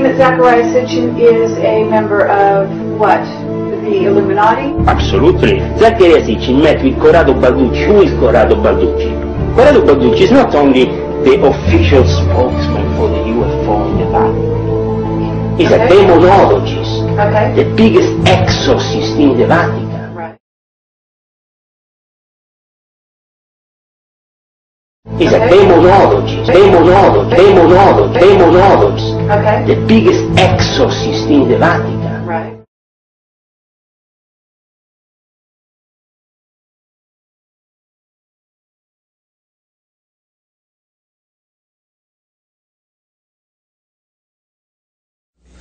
that Zecharia Sitchin is a member of what? The Illuminati? Absolutely. Zecharia Sitchin met with Corrado Balducci. Who is Corrado Balducci? Corrado Balducci is not only the official spokesman for the UFO in the Vatican. He's a demonologist, the biggest exorcist in the Vatican. He's a demonologist, the biggest exorcist in the Vatican. Right.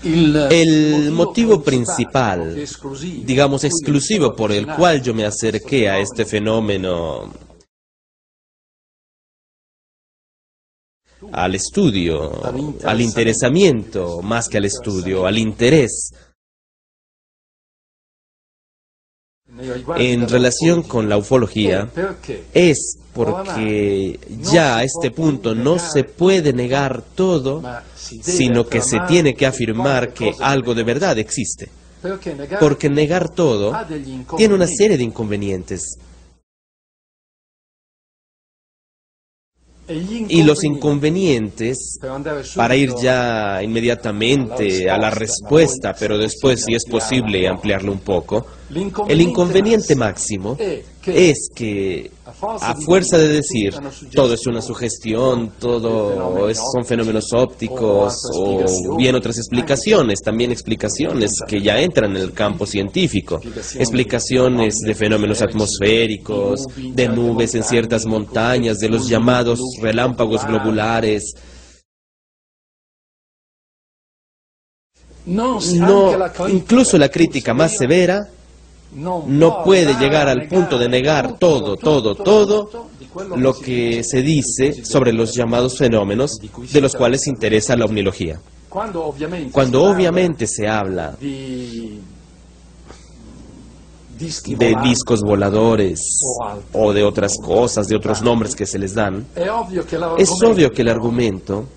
El motivo principal, digamos exclusivo, por el cual yo me acerqué a este fenómeno, al estudio, al interesamiento, más que al estudio, al interés, en relación con la ufología, es porque ya a este punto no se puede negar todo, sino que se tiene que afirmar que algo de verdad existe. Porque negar todo tiene una serie de inconvenientes. Y los inconvenientes, para ir ya inmediatamente a la respuesta, pero después, si es posible, ampliarlo un poco, el inconveniente máximo es que, a fuerza de decir todo es una sugestión, todo son fenómenos ópticos, o bien otras explicaciones, también explicaciones que ya entran en el campo científico, explicaciones de fenómenos atmosféricos, de nubes en ciertas montañas, de los llamados relámpagos globulares. No, incluso la crítica más severa no puede llegar al punto de negar todo lo que se dice sobre los llamados fenómenos de los cuales interesa la omnilogía. Cuando obviamente se habla de discos voladores o de otras cosas, de otros nombres que se les dan, es obvio que el argumento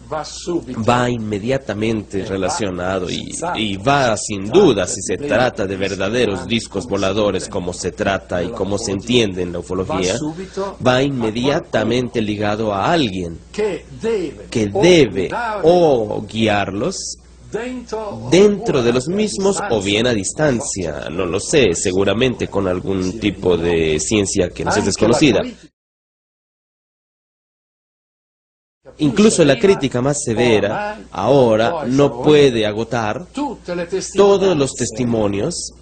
va inmediatamente relacionado y va sin duda, si se trata de verdaderos discos voladores como se trata y como se entiende en la ufología, va inmediatamente ligado a alguien que debe o guiarlos dentro de los mismos o bien a distancia, no lo sé, seguramente con algún tipo de ciencia que nos es desconocida. Incluso la crítica más severa ahora no puede agotar todos los testimonios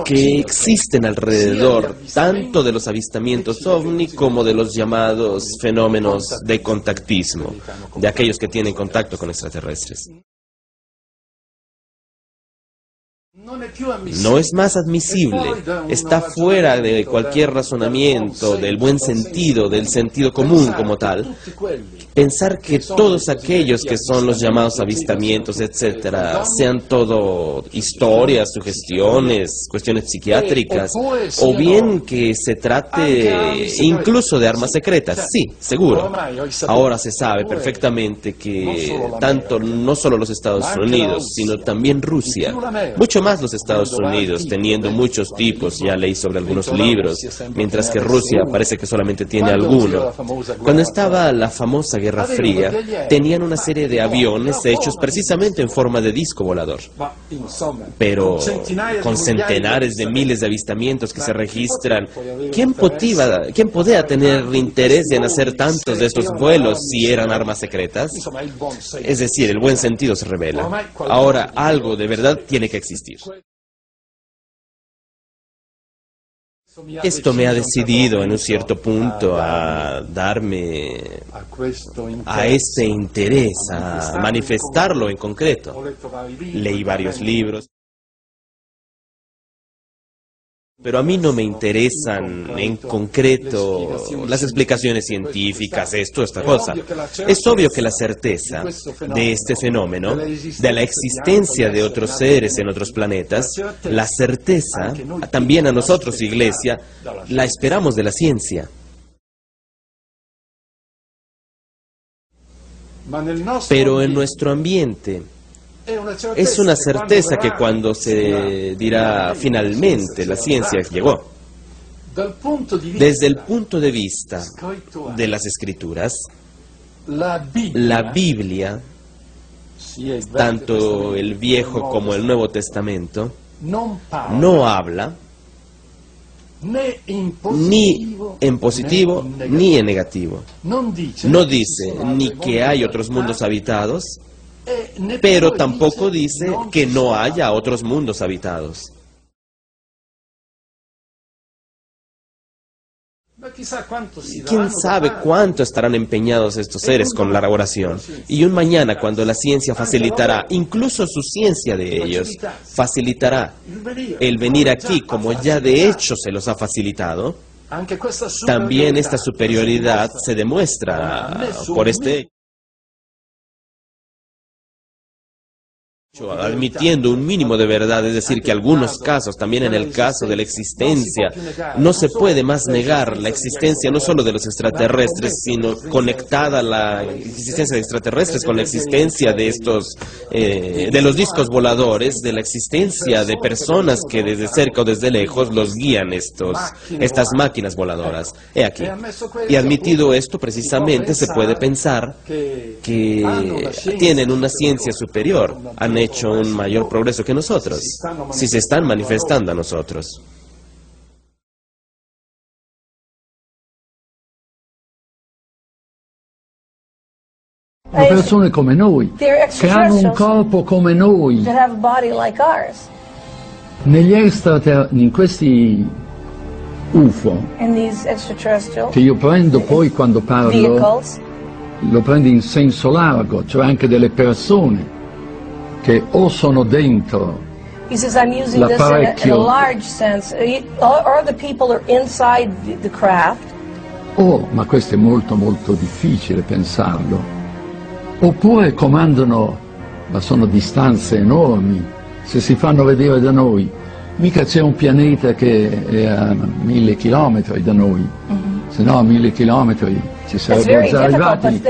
que existen alrededor, tanto de los avistamientos ovni como de los llamados fenómenos de contactismo, de aquellos que tienen contacto con extraterrestres. No es más admisible, está fuera de cualquier razonamiento, del buen sentido, del sentido común como tal, pensar que todos aquellos que son los llamados avistamientos, etcétera, sean todo historias, sugestiones, cuestiones psiquiátricas, o bien que se trate incluso de armas secretas. Sí, seguro. Ahora se sabe perfectamente que tanto no solo los Estados Unidos, sino también Rusia, mucho más los Estados Unidos, teniendo muchos tipos, ya leí sobre algunos libros, mientras que Rusia parece que solamente tiene alguno. Cuando estaba la famosa Guerra Fría, tenían una serie de aviones hechos precisamente en forma de disco volador. Pero con centenares de miles de avistamientos que se registran, ¿quién podía tener interés en hacer tantos de estos vuelos si eran armas secretas? Es decir, el buen sentido se revela. Ahora, algo de verdad tiene que existir. Esto me ha decidido en un cierto punto a darme a este interés, a manifestarlo en concreto. Leí varios libros. Pero a mí no me interesan en concreto las explicaciones científicas, esta cosa. Es obvio que la certeza de este fenómeno, de la existencia de otros seres en otros planetas, la certeza, también a nosotros, Iglesia, la esperamos de la ciencia. Pero en nuestro ambiente, Es una certeza que cuando se dirá finalmente la ciencia llegó. Desde el punto de vista de las Escrituras, la Biblia, tanto el Viejo como el Nuevo Testamento, no habla ni en positivo ni en negativo. No dice ni que hay otros mundos habitados, pero tampoco dice que no haya otros mundos habitados. ¿Quién sabe cuánto estarán empeñados estos seres con la oración? Y un mañana, cuando la ciencia facilitará, incluso su ciencia de ellos, facilitará el venir aquí, como ya de hecho se los ha facilitado, también esta superioridad se demuestra por este hecho. Admitiendo un mínimo de verdad, es decir, que algunos casos, también en el caso de la existencia, no se puede más negar la existencia no solo de los extraterrestres, sino conectada la existencia de extraterrestres con la existencia de estos, de los discos voladores, de la existencia de personas que desde cerca o desde lejos los guían estas máquinas voladoras. He aquí. Y admitido esto, precisamente se puede pensar que tienen una ciencia superior, han hecho un mayor progreso que nosotros, si se están manifestando a nosotros. Sono persone come noi, che hanno un corpo come noi. In questi UFO, che io prendo poi quando parlo, lo prendo in senso largo, cioè anche delle persone che o sono dentro l'apparecchio ma questo è molto molto difficile pensarlo, oppure comandano, ma sono distanze enormi, se si fanno vedere da noi, mica c'è un pianeta che è a 1000 chilometri da noi, se no a 1000 chilometri ci sarebbero già arrivati.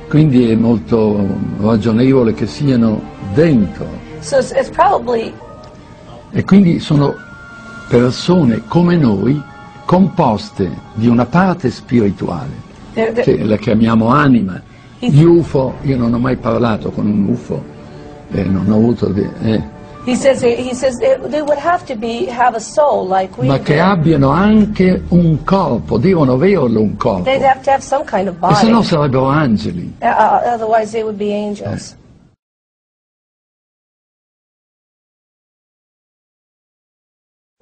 Quindi è molto ragionevole che siano dentro. E quindi sono persone come noi, composte di una parte spirituale, che la chiamiamo anima. Gli UFO, io non ho mai parlato con un UFO, non ho avuto... ma che abbiano anche un corpo, devono averlo un corpo, e se no sarebbero angeli.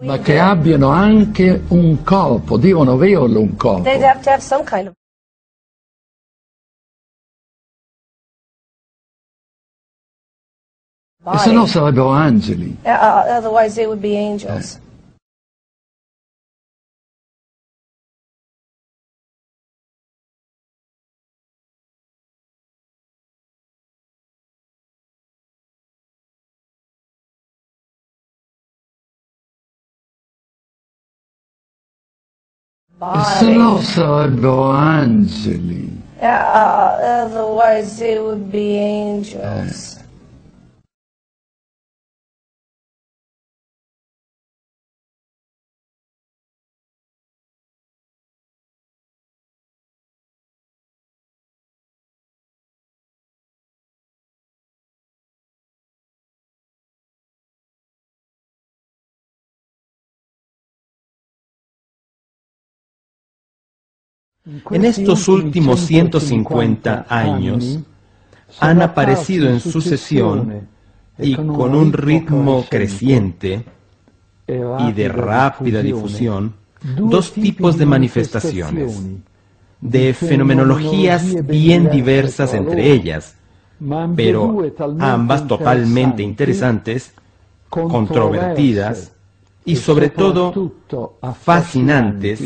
Ma che abbiano anche un corpo, devono averlo un corpo. E se no sarebbero angeli. Otherwise they would be angels. E se no sarebbero angeli. Otherwise they would be angels. En estos últimos 150 años han aparecido en sucesión y con un ritmo creciente y de rápida difusión dos tipos de manifestaciones, de fenomenologías bien diversas entre ellas, pero ambas totalmente interesantes, controvertidas y sobre todo fascinantes,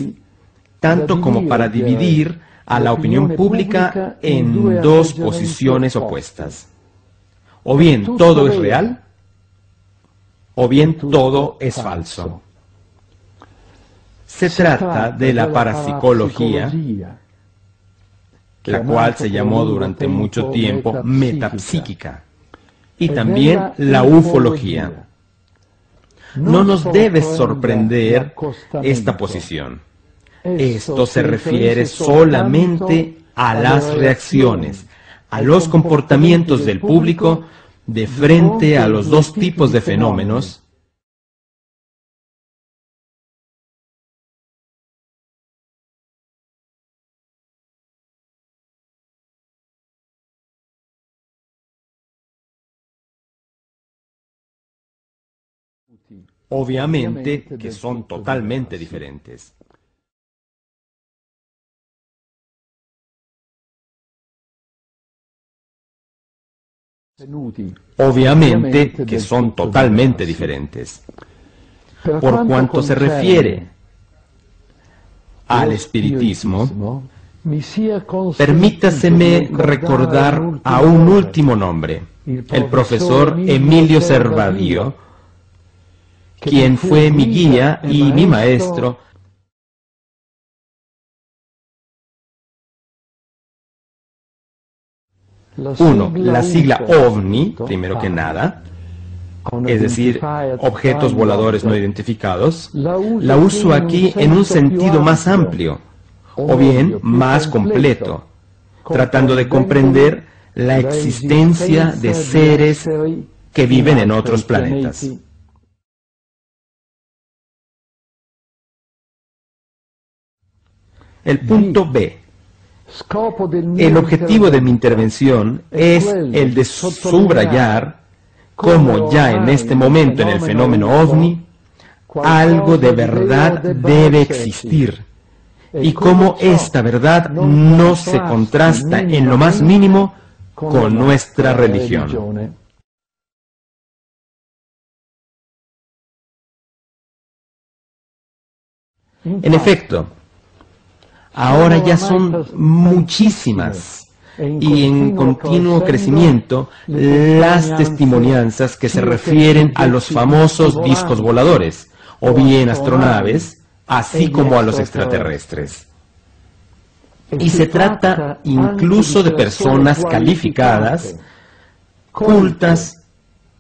tanto como para dividir a la opinión pública en dos posiciones opuestas. O bien todo es real, o bien todo es falso. Se trata de la parapsicología la cual se llamó durante mucho tiempo metapsíquica, y también la ufología. No nos debe sorprender esta posición. Esto se refiere solamente a las reacciones, a los comportamientos del público de frente a los dos tipos de fenómenos. Obviamente que son totalmente diferentes. Obviamente que son totalmente diferentes. Por cuanto se refiere al espiritismo, permítaseme recordar a un último nombre, el profesor Emilio Servadío, quien fue mi guía y mi maestro. Uno, la sigla OVNI, primero que nada, es decir, objetos voladores no identificados, la uso aquí en un sentido más amplio, o bien más completo, tratando de comprender la existencia de seres que viven en otros planetas. El punto B. El objetivo de mi intervención es el de subrayar cómo ya en este momento en el fenómeno OVNI algo de verdad debe existir y cómo esta verdad no se contrasta en lo más mínimo con nuestra religión. En efecto, ahora ya son muchísimas y en continuo crecimiento las testimonianzas que se refieren a los famosos discos voladores, o bien astronaves, así como a los extraterrestres. Y se trata incluso de personas calificadas, cultas,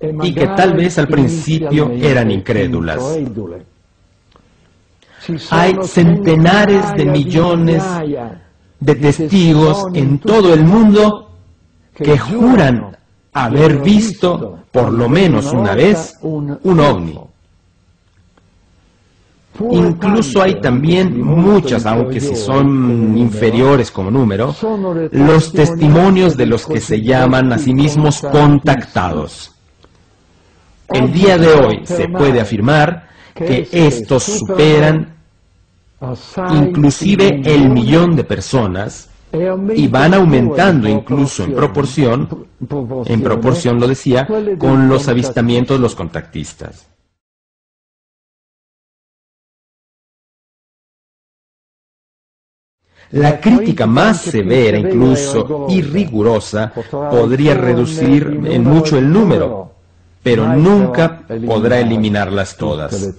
y que tal vez al principio eran incrédulas. Hay centenares de millones de testigos en todo el mundo que juran haber visto por lo menos una vez un ovni. Incluso hay también muchas, aunque si son inferiores como número, los testimonios de los que se llaman a sí mismos contactados. El día de hoy se puede afirmar que estos superan inclusive el 1.000.000 de personas y van aumentando incluso en proporción lo decía, con los avistamientos de los contactistas. La crítica más severa incluso y rigurosa podría reducir en mucho el número, pero nunca podrá eliminarlas todas.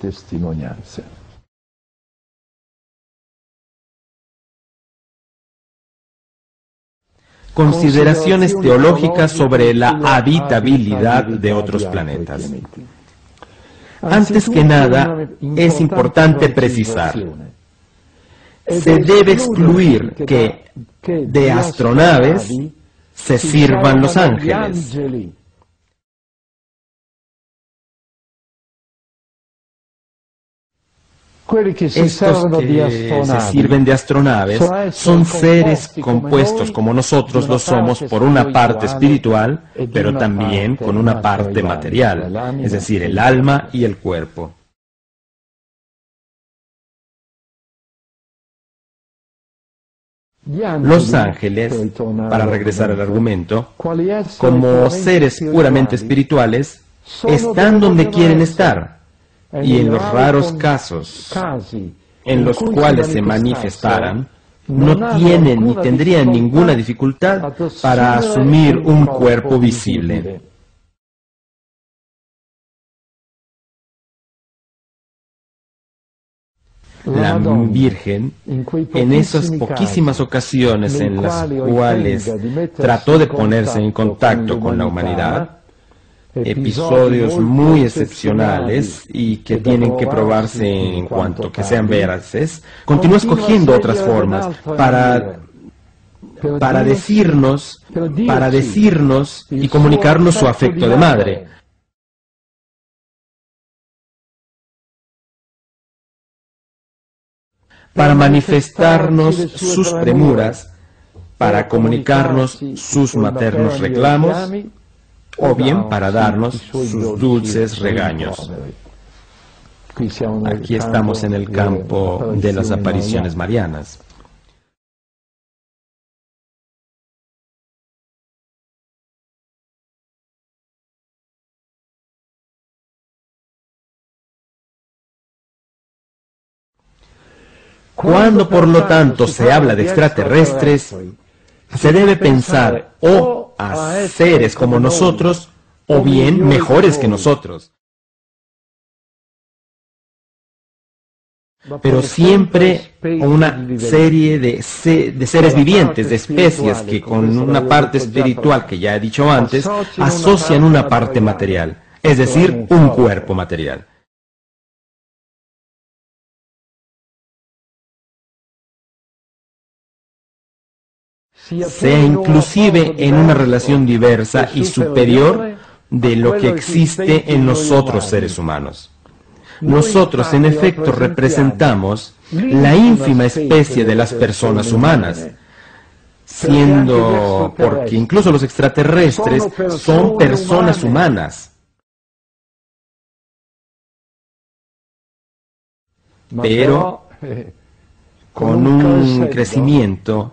Consideraciones teológicas sobre la habitabilidad de otros planetas. Antes que nada, es importante precisar, se debe excluir que de astronaves se sirvan los ángeles. Estos que se sirven de astronaves son seres compuestos como nosotros lo somos por una parte espiritual, pero también con una parte material, es decir, el alma y el cuerpo. Los ángeles, para regresar al argumento, como seres puramente espirituales, están donde quieren estar. Y en los raros casos en los cuales se manifestaran, no tienen ni tendrían ninguna dificultad para asumir un cuerpo visible. La Virgen, en esas poquísimas ocasiones en las cuales trató de ponerse en contacto con la humanidad, episodios muy excepcionales y que tienen que probarse en cuanto que sean veraces, continúa escogiendo otras formas para decirnos y comunicarnos su afecto de madre. Para manifestarnos sus premuras, para comunicarnos sus maternos reclamos, o bien para darnos sus dulces regaños. Aquí estamos en el campo de las apariciones marianas. Cuando, por lo tanto, se habla de extraterrestres, se debe pensar o a seres como nosotros, o bien mejores que nosotros. Pero siempre una serie de seres vivientes, de especies que con una parte espiritual, que ya he dicho antes, asocian una parte material, es decir, un cuerpo material. Sea inclusive en una relación diversa y superior de lo que existe en los otros seres humanos. Nosotros, en efecto, representamos la ínfima especie de las personas humanas, siendo, porque incluso los extraterrestres son personas humanas. Pero con un crecimiento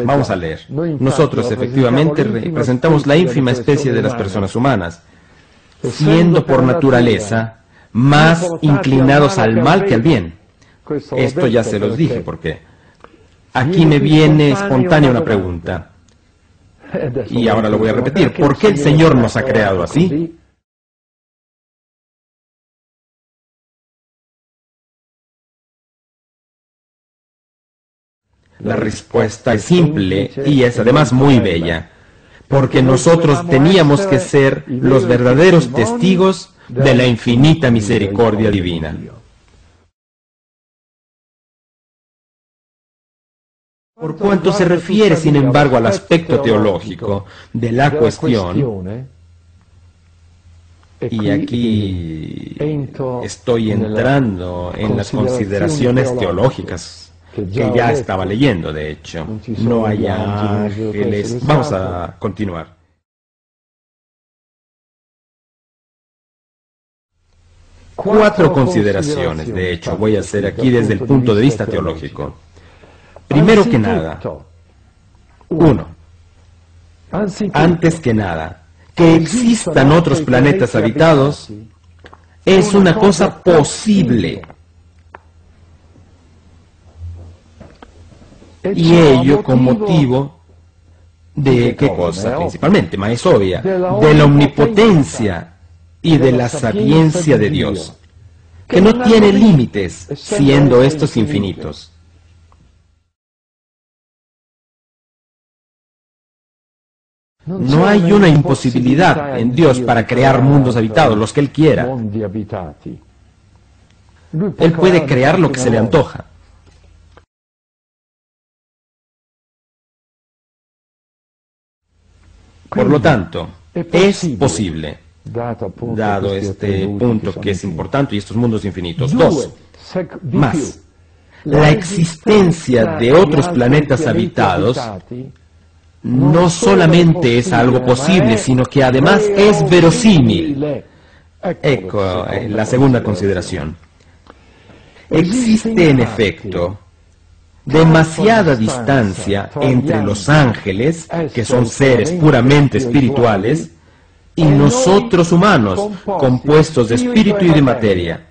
vamos a leer. Nosotros efectivamente representamos la ínfima especie de las personas humanas, siendo por naturaleza más inclinados al mal que al bien. Esto ya se los dije, porque aquí me viene espontánea una pregunta. Y ahora lo voy a repetir. ¿Por qué el Señor nos ha creado así? La respuesta es simple y es además muy bella, porque nosotros teníamos que ser los verdaderos testigos de la infinita misericordia divina. Por cuanto se refiere, sin embargo, al aspecto teológico de la cuestión, y aquí estoy entrando en las consideraciones teológicas que ya estaba leyendo, de hecho. No hay ángeles. Vamos a continuar. Cuatro consideraciones, de hecho, voy a hacer aquí desde el punto de vista teológico. Primero que nada, uno, antes que nada, que existan otros planetas habitados es una cosa posible. Y ello con motivo de ¿qué cosa? Principalmente, ma es obvia, de la omnipotencia y de la sapiencia de Dios, que no tiene límites, siendo estos infinitos. No hay una imposibilidad en Dios para crear mundos habitados, los que Él quiera. Él puede crear lo que se le antoja. Por lo tanto, es posible, dado este punto que es importante y estos mundos infinitos. Dos, más, la existencia de otros planetas habitados no solamente es algo posible, sino que además es verosímil. Ecco la segunda consideración. Existe en efecto demasiada distancia entre los ángeles, que son seres puramente espirituales, y nosotros humanos, compuestos de espíritu y de materia,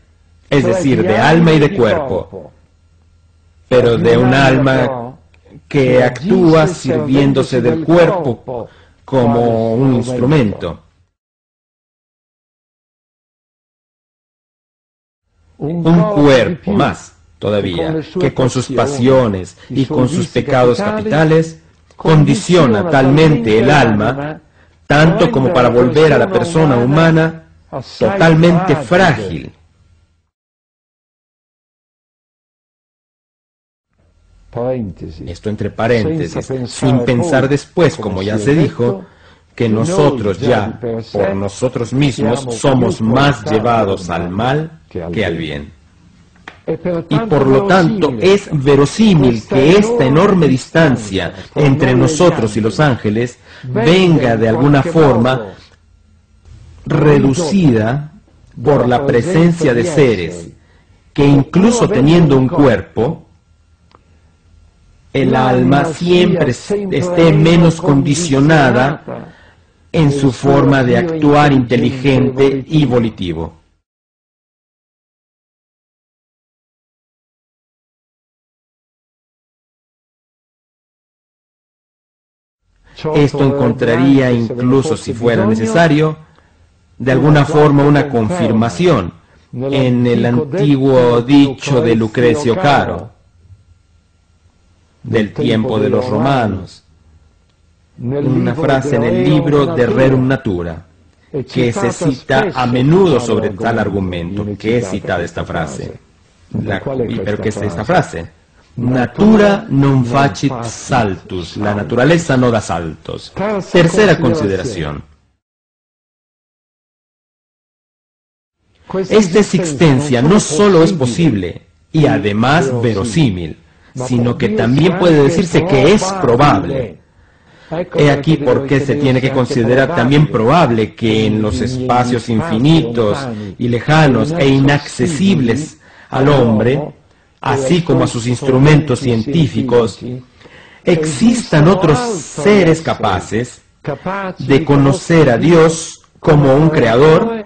es decir, de alma y de cuerpo, pero de un alma que actúa sirviéndose del cuerpo como un instrumento. Un cuerpo más, todavía, que con sus pasiones y con sus pecados capitales condiciona talmente el alma, tanto como para volver a la persona humana totalmente frágil. Esto entre paréntesis, sin pensar después, como ya se dijo, que nosotros ya, por nosotros mismos, somos más llevados al mal que al bien. Y por lo tanto es verosímil que esta enorme distancia entre nosotros y los ángeles venga de alguna forma reducida por la presencia de seres que incluso teniendo un cuerpo, el alma siempre esté menos condicionada en su forma de actuar inteligente y volitivo. Esto encontraría, incluso si fuera necesario, de alguna forma una confirmación en el antiguo dicho de Lucrecio Caro, del tiempo de los romanos, una frase en el libro de Rerum Natura, que se cita a menudo sobre tal argumento. ¿Qué es citada esta frase? ¿Pero qué es esta frase? Natura non facit saltus, la naturaleza no da saltos. Tercera consideración. Esta existencia no solo es posible y además verosímil, sino que también puede decirse que es probable. He aquí por qué se tiene que considerar también probable que en los espacios infinitos y lejanos e inaccesibles al hombre, así como a sus instrumentos científicos, existan otros seres capaces de conocer a Dios como un creador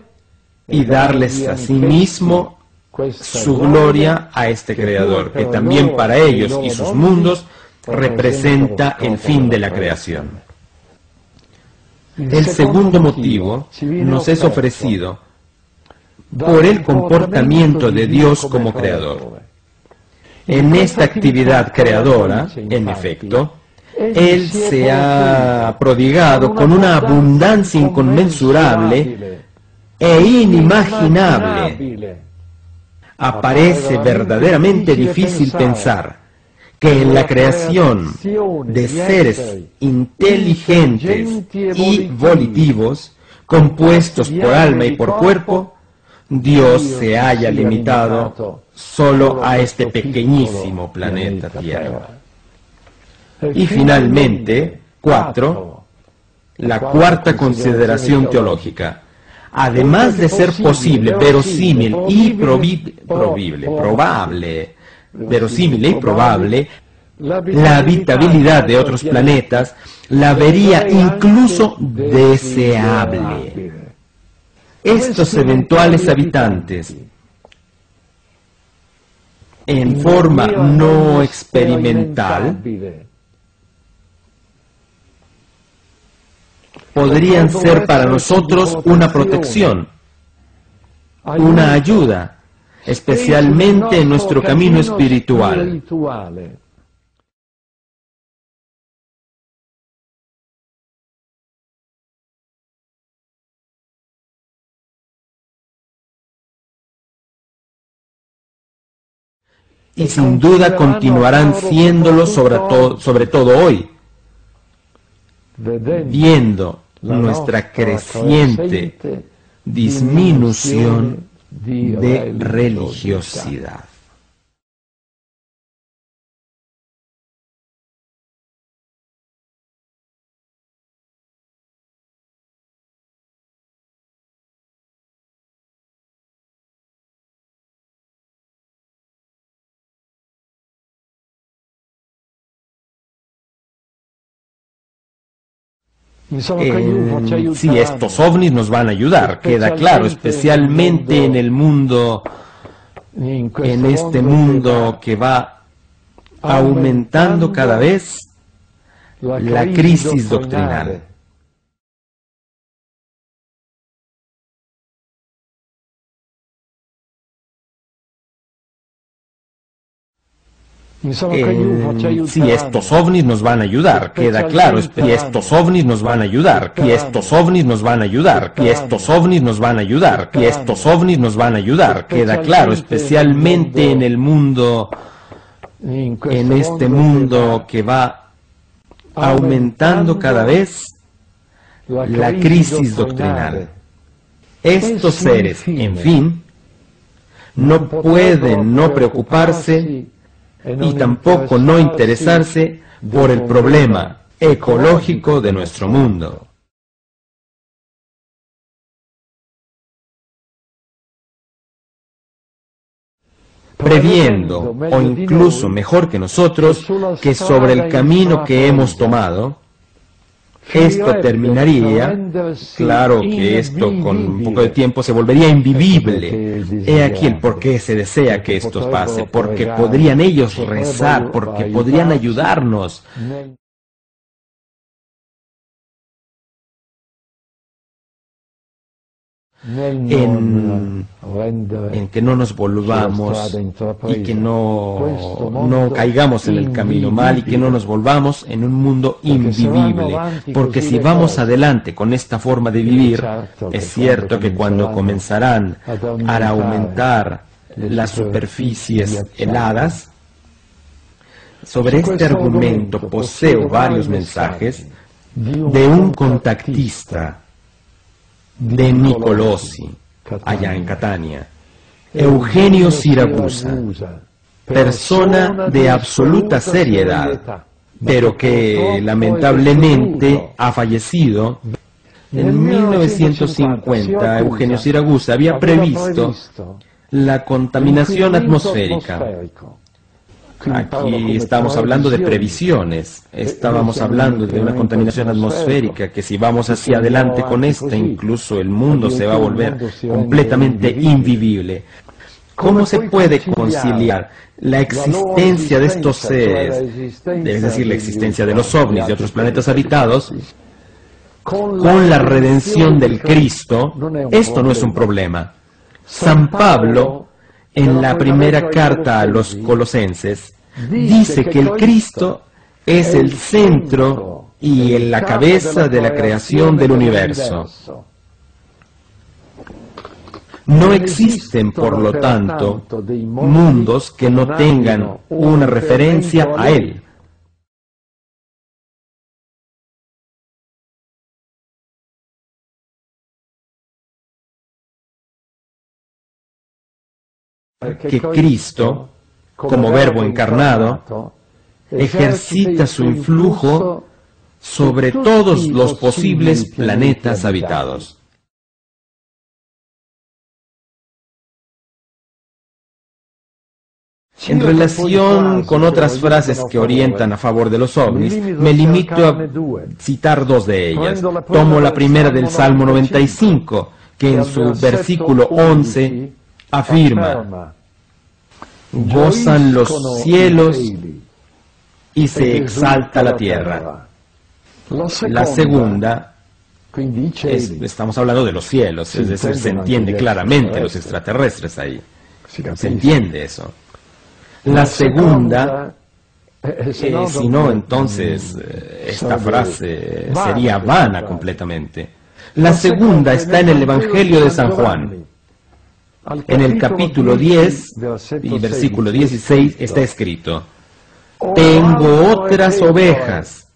y darles a sí mismo su gloria a este creador, que también para ellos y sus mundos representa el fin de la creación. El segundo motivo nos es ofrecido por el comportamiento de Dios como creador. En esta actividad creadora, en efecto, Él se ha prodigado con una abundancia inconmensurable e inimaginable. Aparece verdaderamente difícil pensar que en la creación de seres inteligentes y volitivos, compuestos por alma y por cuerpo, Dios se haya limitado solo a este pequeñísimo planeta Tierra. Y finalmente, 4, la cuarta consideración teológica. Además de ser posible, verosímil y probable, la habitabilidad de otros planetas la vería incluso deseable. Estos eventuales habitantes, en forma no experimental, podrían ser para nosotros una protección, una ayuda, especialmente en nuestro camino espiritual. Y sin duda continuarán siéndolo sobre todo hoy, viendo nuestra creciente disminución de religiosidad. Sí, estos ovnis nos van a ayudar, queda claro, especialmente en el mundo, en este mundo que va aumentando cada vez la crisis doctrinal. Sí, estos ovnis nos van a ayudar, queda claro, y estos ovnis nos van a ayudar, y estos ovnis nos van a ayudar, y estos ovnis nos van a ayudar, y estos ovnis nos van a ayudar, queda claro, especialmente en el mundo, en este mundo que va aumentando cada vez la crisis doctrinal. Estos seres, en fin, no pueden no preocuparse y tampoco no interesarse por el problema ecológico de nuestro mundo. Previendo, o incluso mejor que nosotros, que sobre el camino que hemos tomado, esto terminaría, claro que esto con un poco de tiempo se volvería invivible. He aquí el por qué se desea que esto pase, porque podrían ellos rezar, porque podrían ayudarnos. En que no nos volvamos y que no caigamos en el camino mal y que no nos volvamos en un mundo invivible. Porque si vamos adelante con esta forma de vivir, es cierto que cuando comenzarán a aumentar las superficies heladas, sobre este argumento poseo varios mensajes de un contactista de Nicolosi, allá en Catania, Eugenio Siragusa, persona de absoluta seriedad, pero que lamentablemente ha fallecido. En 1950, Eugenio Siragusa había previsto la contaminación atmosférica. Aquí estamos hablando de previsiones, estábamos hablando de una contaminación atmosférica que si vamos hacia adelante con esta, incluso el mundo se va a volver completamente invivible. ¿Cómo se puede conciliar la existencia de estos seres, es decir, la existencia de los ovnis, de otros planetas habitados, con la redención del Cristo? Esto no es un problema. San Pablo, en la primera carta a los Colosenses, dice que el Cristo es el centro y la cabeza de la creación del universo. No existen, por lo tanto, mundos que no tengan una referencia a Él. Que Cristo, como Verbo encarnado, ejercita su influjo sobre todos los posibles planetas habitados. En relación con otras frases que orientan a favor de los ovnis, me limito a citar dos de ellas. Tomo la primera del Salmo 95, que en su versículo 11 afirma: gozan los cielos y se exalta la tierra. La segunda, estamos hablando de los cielos, es decir, se entiende claramente los extraterrestres ahí. Se entiende eso. La segunda, si no, entonces esta frase sería vana completamente. La segunda está en el Evangelio de San Juan. En el capítulo 10 y versículo 16 está escrito: tengo otras ovejas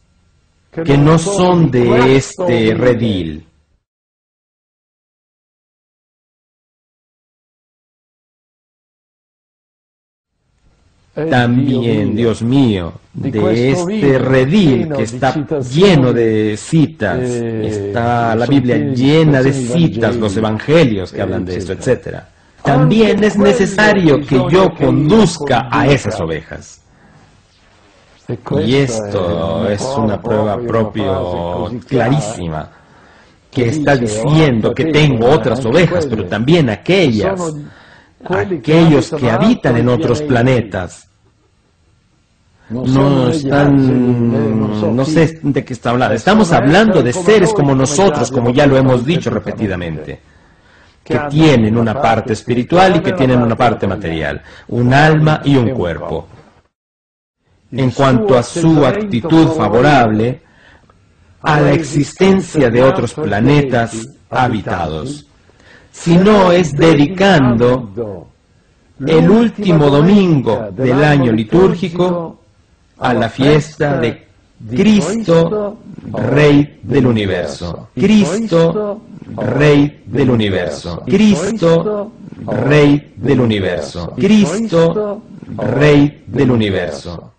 que no son de este redil. También, Dios mío, de este redil que está lleno de citas, está la Biblia llena de citas, los evangelios que hablan de esto, etc. También es necesario que yo conduzca a esas ovejas. Y esto es una prueba clarísima, que está diciendo que tengo otras ovejas, pero también aquellos que habitan en otros planetas. No sé de qué está hablando. Estamos hablando de seres como nosotros, como ya lo hemos dicho repetidamente, que tienen una parte espiritual y que tienen una parte material, un alma y un cuerpo. en cuanto a su actitud favorable a la existencia de otros planetas habitados, sino es dedicando el último domingo del año litúrgico a la fiesta de Cristo, Rey del Universo. Cristo, Rey del Universo. Cristo, Rey del Universo. Cristo, Rey del Universo.